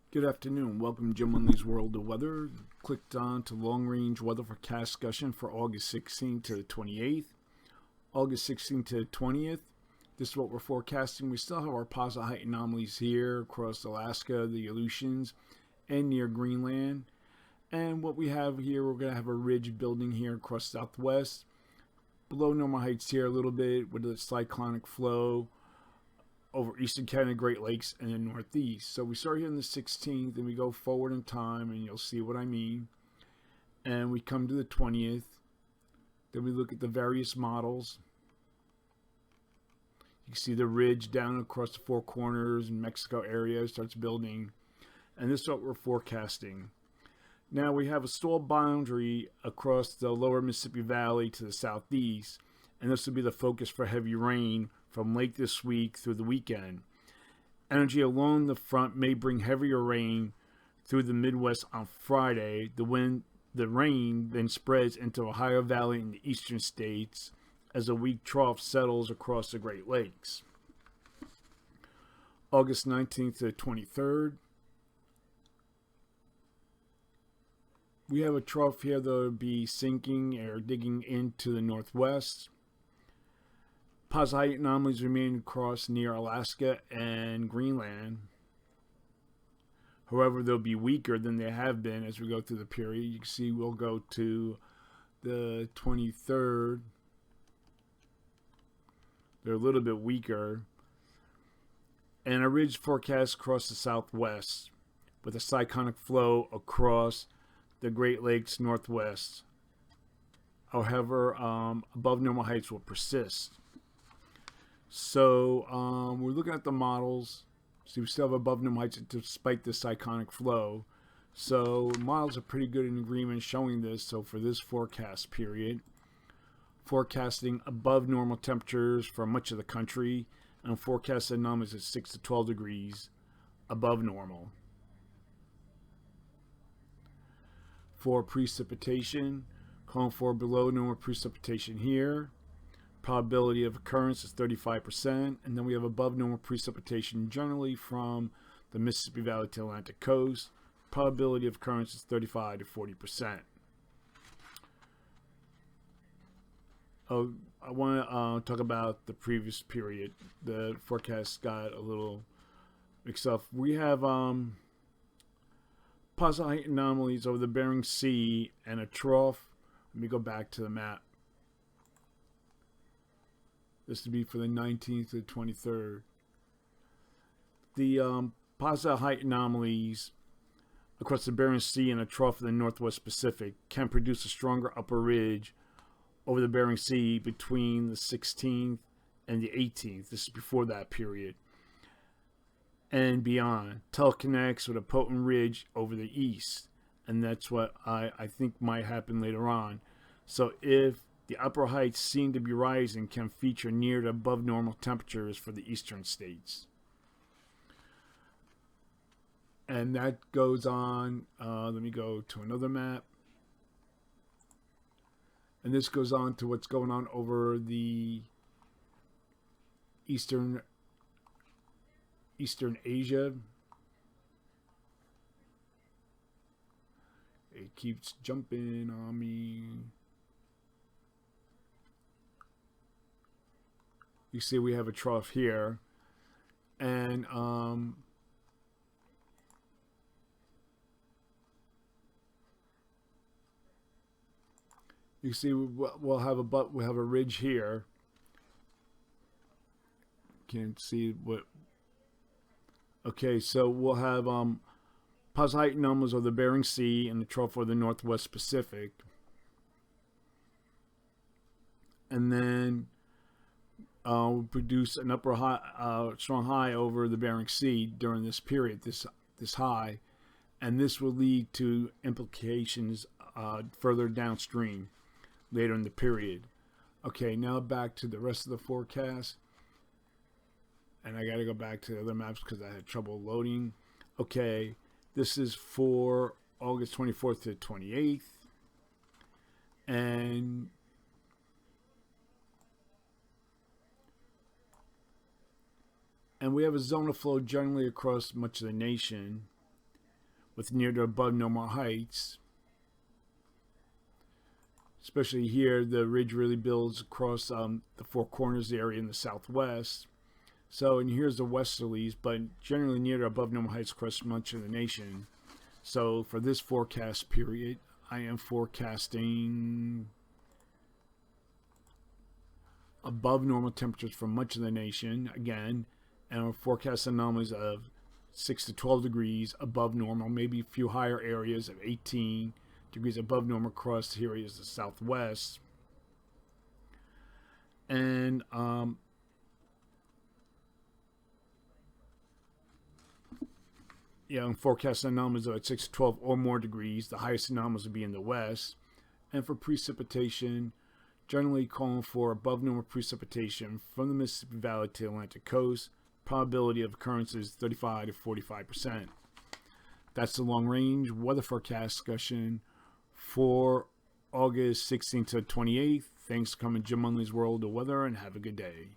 Good afternoon. Welcome to Jim Munley's World of Weather. Clicked on to long-range weather forecast discussion for August 16th to the 28th. August 16th to the 20th. This is what we're forecasting. We still have our positive height anomalies here across Alaska, the Aleutians, and near Greenland. And what we have here, we're going to have a ridge building here across Southwest. Below normal heights here a little bit with a cyclonic flow over eastern Canada, Great Lakes, and the Northeast. So we start here on the 16th, and we go forward in time, and you'll see what I mean. And we come to the 20th. Then we look at the various models. You can see the ridge down across the Four Corners and Mexico area starts building. And this is what we're forecasting. Now we have a stall boundary across the lower Mississippi Valley to the southeast. And this will be the focus for heavy rain from late this week through the weekend. Energy along the front may bring heavier rain through the Midwest on Friday. The rain then spreads into Ohio Valley and the eastern states as a weak trough settles across the Great Lakes. August 19th to the 23rd. We have a trough here that will be sinking or digging into the northwest. Positive height anomalies remain across near Alaska and Greenland. However, they'll be weaker than they have been as we go through the period. You can see we'll go to the 23rd. They're a little bit weaker. And a ridge forecast across the southwest with a cyclonic flow across the Great Lakes northwest. However, above normal heights will persist. So we're looking at the models. See, we still have above normal heights despite the cyclonic flow. So models are pretty good in agreement showing this. So for this forecast period, forecasting above normal temperatures for much of the country, and forecast anomalies at 6 to 12 degrees above normal. For precipitation, calling for below normal precipitation here. Probability of occurrence is 35%, and then we have above normal precipitation generally from the Mississippi Valley to Atlantic coast. Probability of occurrence is 35 to 40%. Oh, I want to talk about the previous period. The forecast got a little mixed up. We have positive height anomalies over the Bering Sea and a trough. Let me go back to the map. This would be for the 19th to the 23rd. The positive height anomalies across the Bering Sea and a trough of the Northwest Pacific can produce a stronger upper ridge over the Bering Sea between the 16th and the 18th. This is before that period. And beyond. Teleconnects with a potent ridge over the east. And that's what I think might happen later on. So if the upper heights seem to be rising, can feature near to above normal temperatures for the eastern states. And that goes on. Let me go to another map. And this goes on to what's going on over the Eastern Asia. It keeps jumping on me. You see we have a trough here, and you see we'll have a ridge here. Can't see what. Okay, so we'll have positive height anomalies of the Bering Sea and the trough of the Northwest Pacific, and then we produce an upper high, strong high over the Bering Sea during this period, this high, and this will lead to implications further downstream later in the period. Okay, now back to the rest of the forecast, and I got to go back to the other maps because I had trouble loading. Okay, This is for August 24th to 28th. And we have a zone of flow generally across much of the nation with near to above normal heights. Especially here, the ridge really builds across the Four Corners area in the southwest. So, and here's the westerlies, but generally near to above normal heights across much of the nation. So, for this forecast period, I am forecasting above normal temperatures for much of the nation again, and we'll forecast anomalies of 6 to 12 degrees above normal, maybe a few higher areas of 18 degrees above normal across the areas of the southwest. And forecast anomalies at 6 to 12 or more degrees. The highest anomalies will be in the west. And for precipitation, generally calling for above normal precipitation from the Mississippi Valley to the Atlantic coast. Probability of occurrence is 35 to 45%. That's the long range weather forecast discussion for August 16th to 28th. Thanks for coming to Jim Munley's World of Weather, and have a good day.